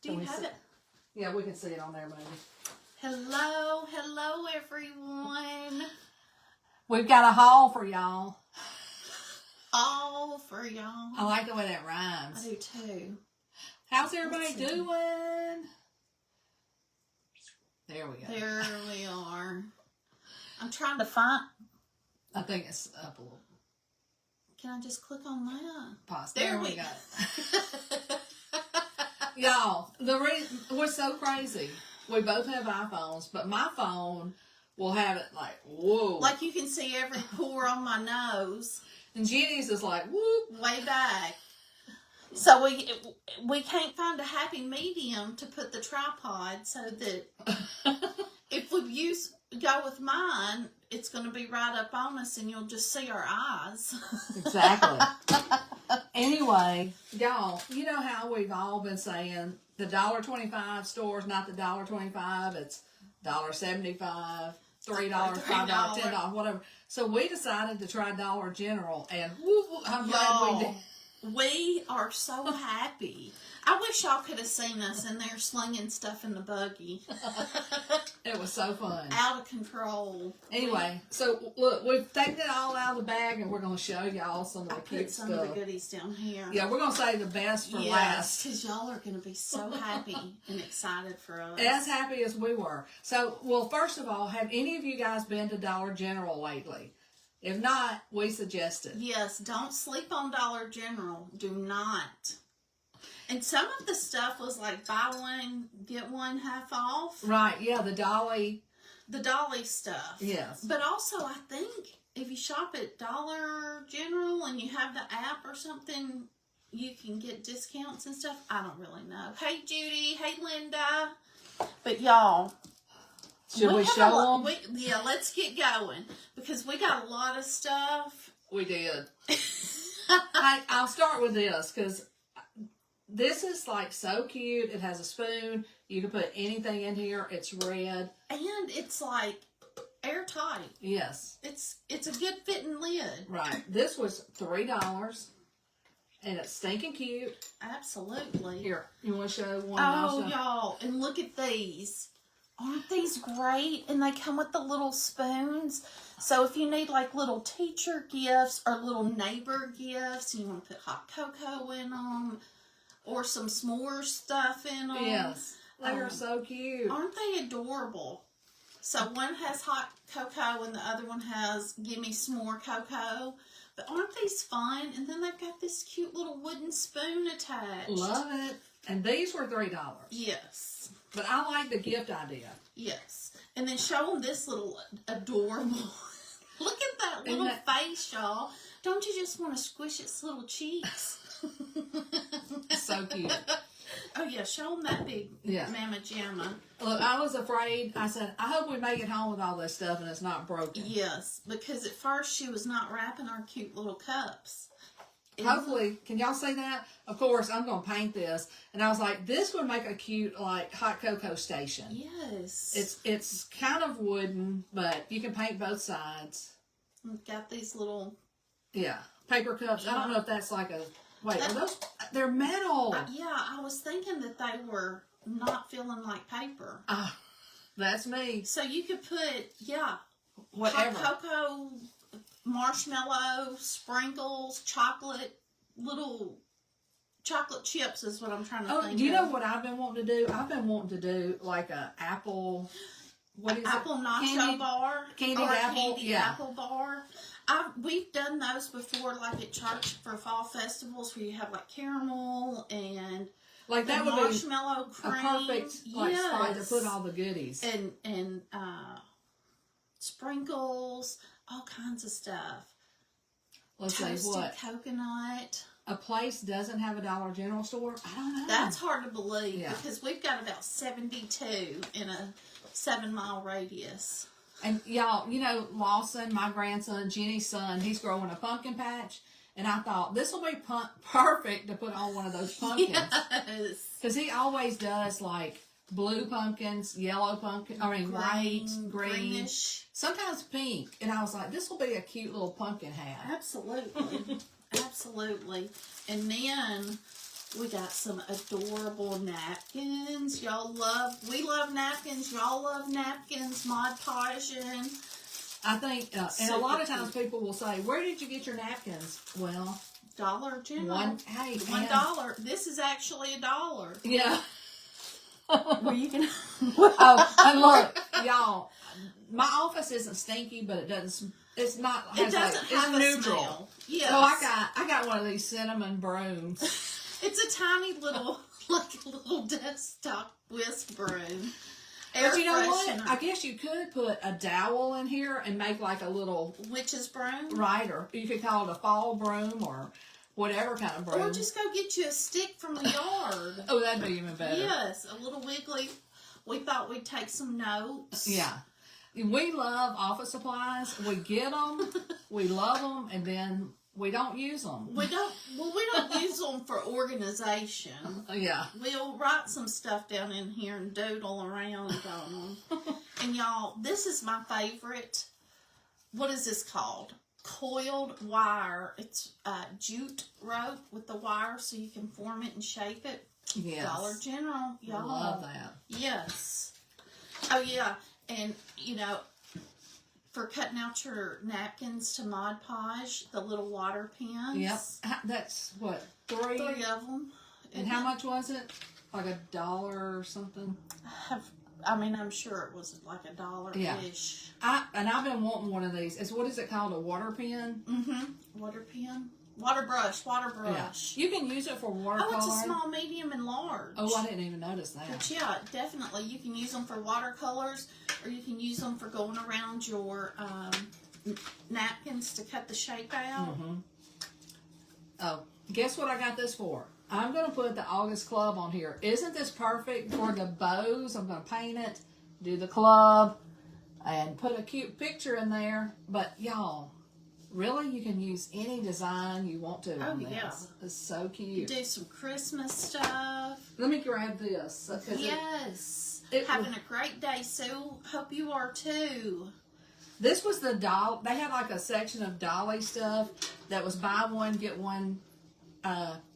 Do you have it? Yeah, we can see it on there, maybe. Hello, hello, everyone. We've got a haul for y'all. All for y'all. I like the way that rhymes. I do too. How's everybody doing? There we go. There we are. I'm trying to find. I think it's up a little. Can I just click on that? Pause. There we go. Y'all, we're so crazy. We both have iPhones, but my phone will have it like, whoa. Like you can see every pore on my nose. And Jenny's is like, whoop. Way back. So we can't find a happy medium to put the tripod so that if we go with mine, it's going to be right up on us and you'll just see our eyes. Exactly. Anyway, y'all, you know how we've all been saying the $1.25 store is not the $1.25, it's $1.75, $3, $5, $10, whatever. So we decided to try Dollar General, and I'm glad we did. We are so happy. I wish y'all could have seen us in there slinging stuff in the buggy. It was so fun. Out of control. Anyway, so look, we've taken it all out of the bag, and we're going to show y'all some of the cute stuff. Some of the goodies down here. Yeah, we're going to save the best for last. Because y'all are going to be so happy and excited for us. As happy as we were. So, well, first of all, have any of you guys been to Dollar General lately? If not, we suggest it. Yes, don't sleep on Dollar General. Do not. And some of the stuff was like buy one, get one half off. Right, yeah, the dolly. The dolly stuff. Yes. But also, I think if you shop at Dollar General and you have the app or something, you can get discounts and stuff. I don't really know. Hey, Judy. Hey, Linda. But y'all. Should we show them? Yeah, let's get going. Because we got a lot of stuff. We did. I'll start with this because this is like so cute. It has a spoon. You can put anything in here. It's red. And it's like airtight. Yes. It's a good fitting lid. Right. This was $3. And it's stinking cute. Absolutely. Here, you want to show one? Oh, y'all. And look at these. Aren't these great? And they come with the little spoons. So if you need like little teacher gifts or little neighbor gifts, you want to put hot cocoa in them or some s'more stuff in them. Yes. They are so cute. Aren't they adorable? So one has hot cocoa and the other one has gimme s'more cocoa. But aren't these fun? And then they've got this cute little wooden spoon attached. Love it. And these were $3. Yes. But I like the gift idea. Yes. And then show them this little adorable. Look at that little face, y'all. Don't you just want to squish its little cheeks? So cute. Oh, yeah. Show them that big mamma jamma. Look, I was afraid. I said, I hope we make it home with all this stuff and it's not broken. Yes. Because at first she was not wrapping our cute little cups. Hopefully, can y'all see that? Of course, I'm going to paint this. And I was like, this would make a cute, like, hot cocoa station. Yes. It's kind of wooden, but you can paint both sides. We've got these little... Yeah, paper cups. I don't know if that's like a... Wait, are those... They're metal. Yeah, I was thinking that they were not feeling like paper. That's me. So you could put, whatever. Hot cocoa... marshmallow, sprinkles, little chocolate chips is what I'm trying to think of. Do you know what I've been wanting to do? I've been wanting to do like a apple, apple nacho bar? Candied apple? Candied apple bar. We've done those before, like at church for fall festivals where you have like caramel and like that would marshmallow be cream. A perfect spot to put all the goodies. And sprinkles. All kinds of stuff. Let's say what? Coconut. A place doesn't have a Dollar General store? I don't know. That's hard to believe because we've got about 72 in a 7-mile radius. And y'all, you know, Lawson, my grandson, Jenny's son, he's growing a pumpkin patch. And I thought, this will be perfect to put on one of those pumpkins. Yes. Because he always does like blue pumpkins, yellow pumpkin, white, green, greenish. Sometimes pink. And I was like, this will be a cute little pumpkin hat. Absolutely. Absolutely. And then We got some adorable napkins. We love napkins. Y'all love napkins, Mod Podging. I think, and a lot of times people will say, "Where did you get your napkins?" Well, $1. Dollar General. Hey, $1. This is actually $1. Yeah. Where you can. Oh, and look, y'all, my office isn't stinky, but it doesn't. It's not. It doesn't have a neutral. smell. Yes. So I got one of these cinnamon brooms. It's a tiny little, like a little desktop whisk broom. But you know what? I guess you could put a dowel in here and make like a little witch's broom. Right, or you could call it a fall broom or whatever kind of broom. Or just go get you a stick from the yard. Oh, that'd be even better. Yes, a little wiggly. We thought we'd take some notes. Yeah. We love office supplies. We get them, we love them, and then we don't use them. We don't use them for organization. Yeah. We'll write some stuff down in here and doodle around on them. And y'all, this is my favorite. What is this called? Coiled wire. It's jute rope with the wire so you can form it and shape it. Yes. Dollar General. Y'all love that. Yes. Oh yeah. And you know, for cutting out your napkins to Mod Podge, the little water pens. Yep. That's what, 3? 3 of them. And how much was it? Like $1 or something? I'm sure it was like $1-ish. Yeah. I've been wanting one of these. What is it called? A water pen? Mm-hmm. Water pen? Water brush. Yeah. You can use it for watercolor. Oh, it's a small, medium, and large. Oh, I didn't even notice that. But yeah, definitely. You can use them for watercolors, or you can use them for going around your napkins to cut the shape out. Mm-hmm. Oh, guess what I got this for? I'm going to put the August club on here. Isn't this perfect for the bows? I'm going to paint it, do the club, and put a cute picture in there. But y'all, really, you can use any design you want to on this. Yeah. It's so cute. You do some Christmas stuff. Let me grab this. Yes. Having a great day, Sue. Hope you are too. This was the doll. They had like a section of dolly stuff that was buy one, get one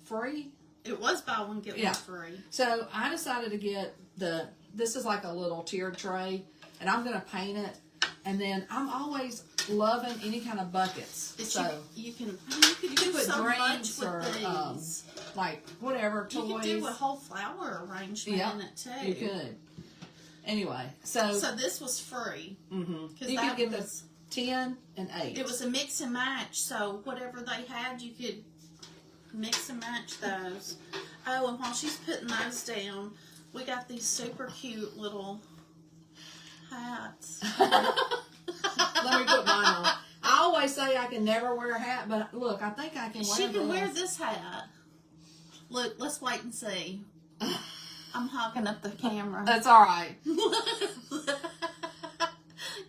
free. It was buy one, get one free. So I decided to get this is like a little tiered tray, and I'm going to paint it. And then I'm always loving any kind of buckets. So you can put so drinks much or with these. like whatever toys. You could do a whole flower arrangement in it too. You could. Anyway, so this was free. Mm-hmm. You could get the 10 and 8. It was a mix and match. So whatever they had, you could mix and match those. Oh, and while she's putting those down, we got these super cute little hats. Let me put mine on. I always say I can never wear a hat, but look, I think I can wear She can wear this hat. Look, let's wait and see. I'm hogging up the camera. That's all right.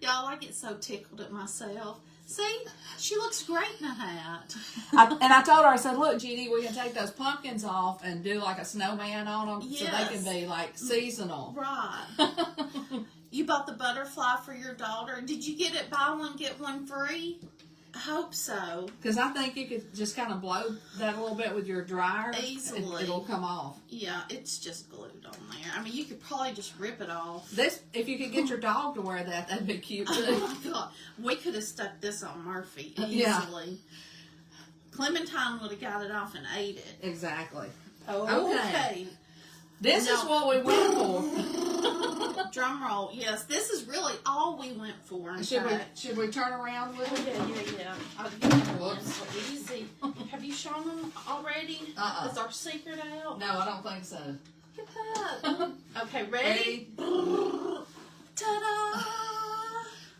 Y'all, I get so tickled at myself. See, she looks great in a hat. I told her, I said, look, Judy, we can take those pumpkins off and do like a snowman on them so they can be like seasonal. Right. You bought the butterfly for your daughter. Did you get it buy one, get one free? I hope so. Because I think you could just kind of blow that a little bit with your dryer. Easily. It'll come off. Yeah, it's just glued on there. I mean, you could probably just rip it off. If you could get your dog to wear that, that'd be cute too. Oh my God. We could have stuck this on Murphy easily. Yeah. Clementine would have got it off and ate it. Exactly. Oh, okay. This is what we went for. Drum roll. Yes, this is really all we went for. Should we turn around with it? Yeah. I'll get them in so easy. Have you shown them already? Is our secret out? No, I don't think so. Look at that. Okay, ready? Ta-da!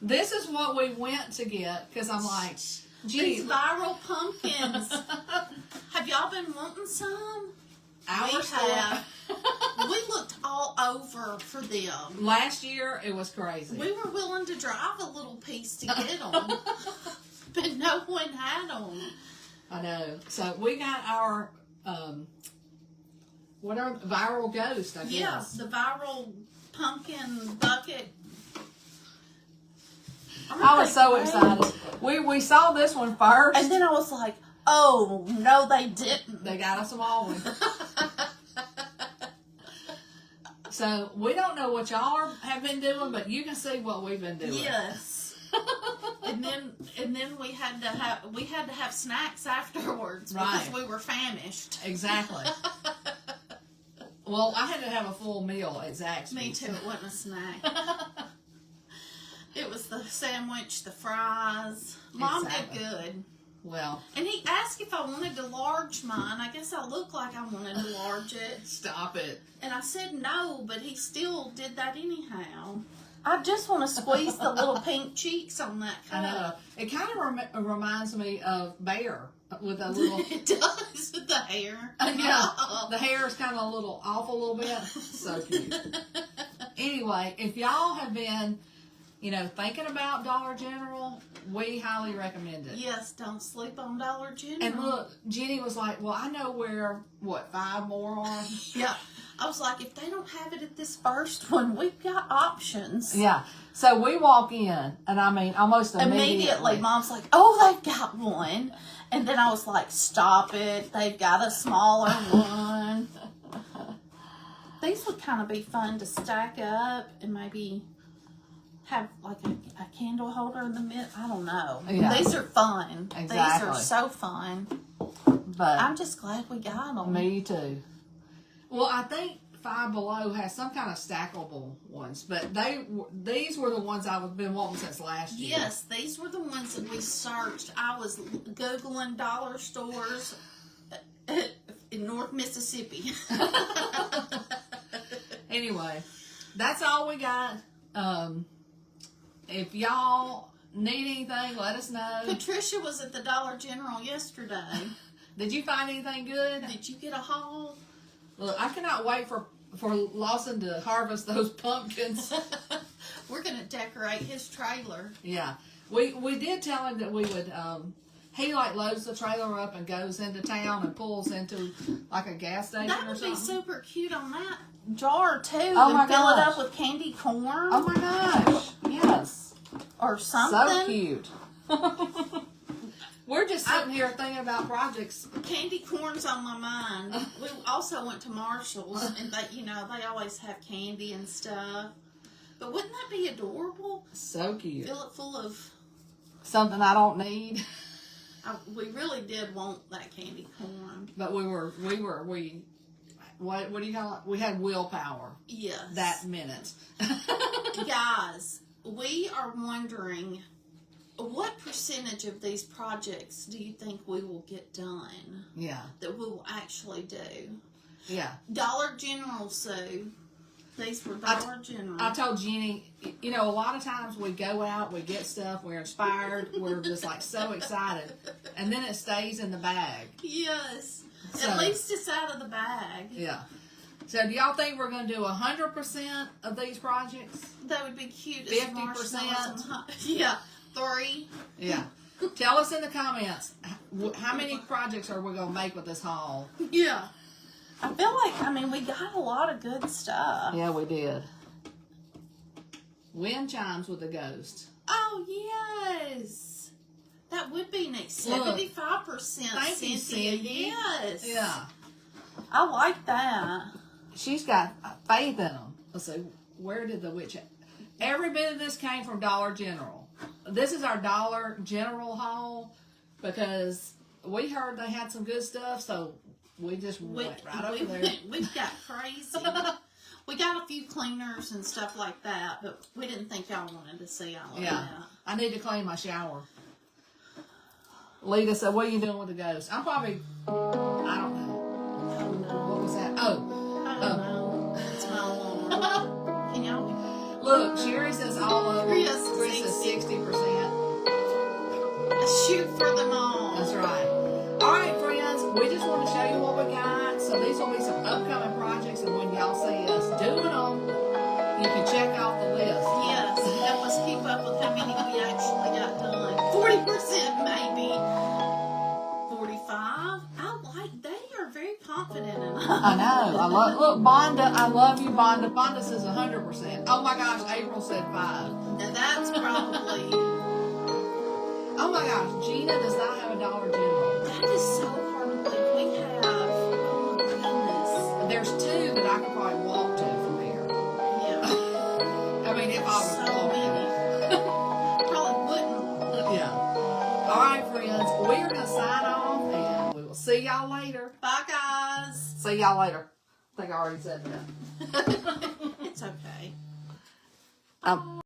This is what we went to get because I'm like, gee. These viral pumpkins. Have y'all been wanting some? We have. We looked all over for them. Last year, it was crazy. We were willing to drive a little piece to get them, but no one had them. I know. So we got our, what are viral ghost, I guess. Yeah, the viral pumpkin bucket. I was so excited. We saw this one first. And then I was like, oh, no, they didn't. They got us them all. So we don't know what y'all have been doing, but you can see what we've been doing. Yes. and then we had to have snacks afterwards because we were famished. Exactly. Well, I had to have a full meal at Zaxby's. Me too. It wasn't a snack. It was the sandwich, the fries. Mom did good. Well. And he asked if I wanted to large mine. I guess I looked like I wanted to large it. Stop it. And I said no, but he still did that anyhow. I just want to squeeze the little pink cheeks on that cup. I know. It kind of reminds me of Bear with a little... It does, with the hair. Yeah. The hair is kind of a little off a little bit. So cute. Anyway, if y'all have been, thinking about Dollar General, we highly recommend it. Yes, don't sleep on Dollar General. And look, Jenny was like, well, I know where, 5 more are? Yeah. I was like, if they don't have it at this first one, we've got options. Yeah. So we walk in, and I mean, almost immediately. Mom's like, oh, they've got one. And then I was like, stop it. They've got a smaller one. These would kind of be fun to stack up and maybe have like a candle holder in the middle. I don't know. Yeah. These are fun. Exactly. These are so fun. But I'm just glad we got them. Me too. Well, I think Five Below has some kind of stackable ones, but these were the ones I've been wanting since last year. Yes, these were the ones that we searched. I was Googling dollar stores in North Mississippi. Anyway, that's all we got. If y'all need anything, let us know. Patricia was at the Dollar General yesterday. Did you find anything good? Did you get a haul? Look, I cannot wait for Lawson to harvest those pumpkins. We're going to decorate his trailer. Yeah. We did tell him that we would, he loads the trailer up and goes into town and pulls into like a gas station That or would something. be super cute on that jar too. Oh my and fill it gosh. up with candy corn. Oh my gosh. Yes. Or something. So cute. We're just sitting here thinking about projects. Candy corn's on my mind. We also went to Marshall's, and they always have candy and stuff. But wouldn't that be adorable? So cute. Fill it full of Something I don't need. We really did want that candy corn. But what do you call it? We had willpower. Yes. That minute. Guys, we are wondering, what percentage of these projects do you think we will get done? Yeah. That we will actually do? Yeah. Dollar General, Sue. These were Dollar General. I told Jenny, a lot of times we go out, we get stuff, we're inspired, we're just so excited, and then it stays in the bag. Yes. So, at least it's out of the bag. Yeah. So do y'all think we're going to do 100% of these projects? That would be cute. 50%? Yeah. 3. Yeah. Tell us in the comments, how many projects are we going to make with this haul? Yeah. I feel like, we got a lot of good stuff. Yeah, we did. Wind chimes with the ghost. Oh, yes. That would be next. 75%. Thank you, Cynthia. Cindy. Yes. Yeah. I like that. She's got faith in them. Let's see, where did the witch... Every bit of this came from Dollar General. This is our Dollar General haul because we heard they had some good stuff, so we just went right over there. We got crazy. We got a few cleaners and stuff like that, but we didn't think y'all wanted to see all of that. I need to clean my shower. Lita said, what are you doing with the ghost? I'm probably, I don't know. What was that? I don't know. It's my alarm. Can y'all... Look, Sherry says all over. Chris says 60%. Shoot for them all. That's right. All right, friends. We just want to show you what we got. So these will be some upcoming projects, and when y'all see us doing them, you can check off the list. Yes, help us keep up with how many we actually got done. 40% maybe. 45. They are very confident in us. I know. Look, Bonda. I love you, Bonda. Bonda says 100%. Oh my gosh, April said 5. Now that's probably. Oh my gosh, Gina does not have a Dollar General. That is so hard to believe. We have. Oh my goodness. There's 2 that I could probably walk to from here. probably So will. many. Probably wouldn't. Yeah. All right, friends. We are gonna sign off, and we will see y'all later. Bye, guys. See y'all later. I think I already said that. It's okay.